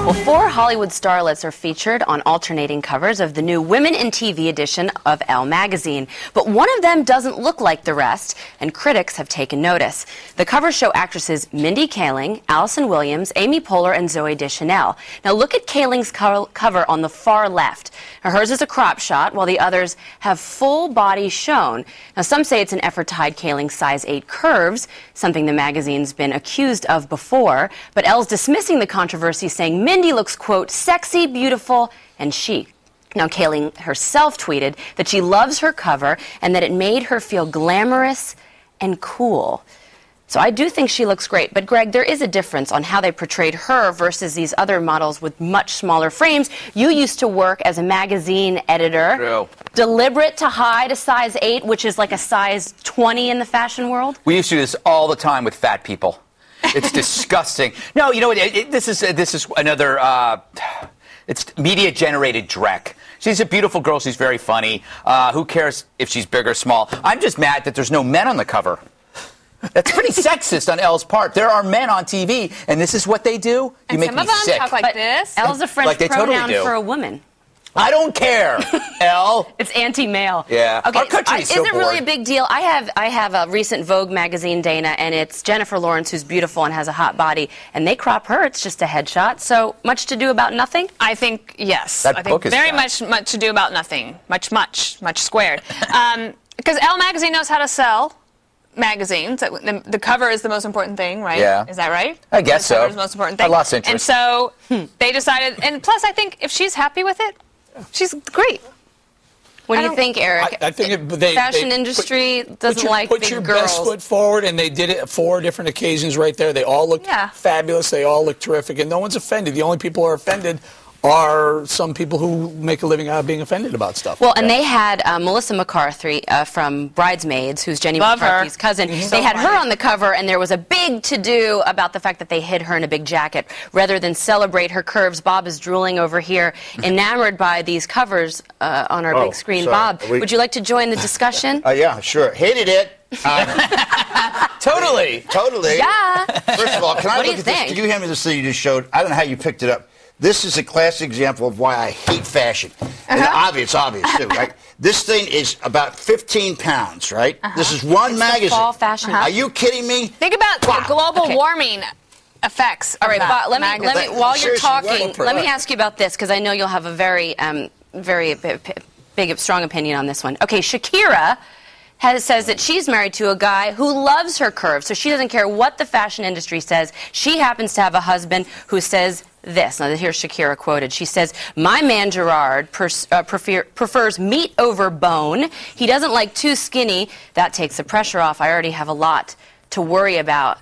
Well, 4 Hollywood starlets are featured on alternating covers of the new Women in TV edition of Elle magazine. But one of them doesn't look like the rest, and critics have taken notice. The covers show actresses Mindy Kaling, Allison Williams, Amy Poehler, and Zooey Deschanel. Now look at Kaling's cover on the far left. Now, hers is a crop shot, while the others have full body shown. Now, some say it's an effort to hide Kaling's size 8 curves, something the magazine's been accused of before. But Elle's dismissing the controversy, saying Mindy looks, quote, sexy, beautiful, and chic. Now, Kaling herself tweeted that she loves her cover and that it made her feel glamorous and cool. So I do think she looks great. But, Greg, there is a difference on how they portrayed her versus these other models with much smaller frames. You used to work as a magazine editor. True. Deliberate to hide a size 8, which is like a size 20 in the fashion world? We used to do this all the time with fat people. It's disgusting. No, you know what? This is another. It's media-generated dreck. She's a beautiful girl. She's very funny. Who cares if she's big or small? I'm just mad that there's no men on the cover. That's pretty sexist on Elle's part. There are men on TV, and this is what they do. You and make some me of them sick. talk like this. Elle's a French Like they pronoun totally do. for a woman. I don't care, Elle. It's anti-male. Yeah. Okay. Our country is so it really bored. a big deal? I have a recent Vogue magazine, Dana, and it's Jennifer Lawrence, who's beautiful and has a hot body, and they crop her. It's just a headshot. So much to do about nothing. I think yes. That I book think is very fat. much to do about nothing. Much squared. Because Elle magazine knows how to sell magazines. The cover is the most important thing, right? Yeah. Is that right? I guess the cover so. is the most important thing. I lost interest. And so they decided. And plus, I think if she's happy with it, she's great. What do you think, Eric? I think fashion industry doesn't like put big your girls. best foot forward, and they did it at 4 different occasions right there. They all looked fabulous. They all looked terrific, and no one's offended. The only people who are offended are some people who make a living out of being offended about stuff. Well, and they had Melissa McCarthy from Bridesmaids, who's Jenny McCarthy's cousin. They had her on the cover, and there was a big to-do about the fact that they hid her in a big jacket. Rather than celebrate her curves, Bob is drooling over here, enamored by these covers on our big screen. Sorry. Bob, would you like to join the discussion? Yeah, sure. Hated it. Totally. Totally. Yeah. First of all, can I What do look you at this? think? Can you hand me this thing you just showed? I don't know how you picked it up. This is a classic example of why I hate fashion. And it's obvious too, right? This thing is about 15 pounds, right? This is one magazine. fall fashion. Are you kidding me? Think about the global warming effects. All right, Bob, let me while you're Seriously, talking, what? let me ask you about this, because I know you'll have a very big, strong opinion on this one. Okay, Shakira says that she's married to a guy who loves her curves, so she doesn't care what the fashion industry says. She happens to have a husband who says this. Now, here's Shakira quoted. She says, "My man Gerard prefers meat over bone. He doesn't like too skinny. That takes the pressure off. I already have a lot to worry about."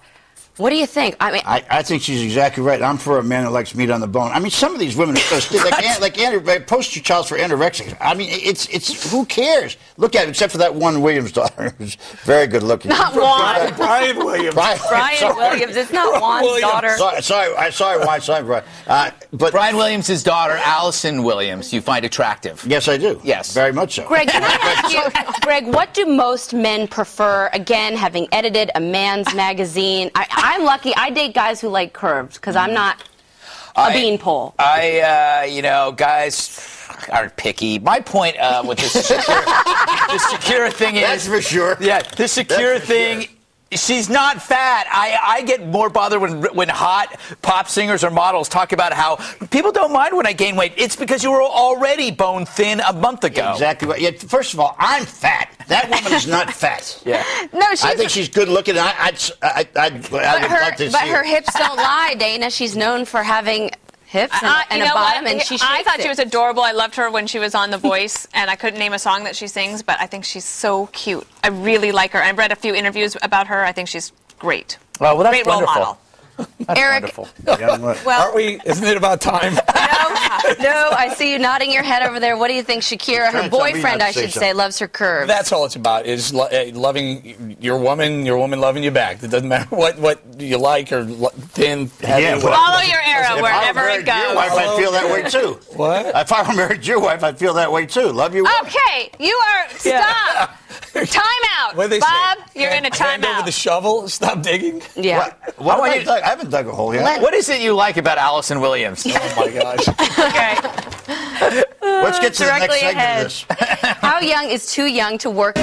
What do you think? I mean, I think she's exactly right. I'm for a man that likes meat on the bone. I mean, some of these women are so stiff. Like poster child for anorexics. I mean, it's who cares? Look at it, except for that one Williams daughter who's very good looking. not Juan. Brian Williams. Brian Williams. It's not Juan's daughter. Sorry, Brian. But Brian Williams' daughter, Allison Williams, you find attractive. yes, I do. Yes. Very much so. Greg, can I ask you, Greg, what do most men prefer? Again, having edited a man's magazine, I'm lucky. I date guys who like curves because I'm not a beanpole. Guys aren't picky. My point with this Shakira thing is... That's for sure. Yeah, the Shakira thing... Sure. She's not fat. I get more bothered when hot pop singers or models talk about how people don't mind when I gain weight. It's because you were already bone thin a month ago. Exactly right. Yeah, first of all, I'm fat. That woman is not fat. Yeah. No, I think she's good looking. I would like to see But her hips don't lie, Dana. She's known for having hips and a bottom, and she shakes I thought it. she was adorable. I loved her when she was on The Voice, and I couldn't name a song that she sings, but I think she's so cute. I really like her. I've read a few interviews about her. I think she's great. Well, that's great role wonderful. model. That's Eric, wonderful. Well, Aren't we? Isn't it about time? No, I see you nodding your head over there. What do you think, Shakira? Her boyfriend, I should say, loves her curves. That's all it's about, is loving your woman loving you back. It doesn't matter what you like or thin, heavy. Follow your arrow wherever it goes. Your wife, I'd feel that way too. What? If I were married to your wife, I'd feel that way too. Love you. Okay, you are. Stop. Time out. What did they Bob, say? you're in a Hand timeout. over the shovel. Stop digging. Yeah. What have I dug? I haven't dug a hole yet. What is it you like about Allison Williams? Oh my gosh. Okay. Let's get to the next Directly segment ahead. of this. How young is too young to work?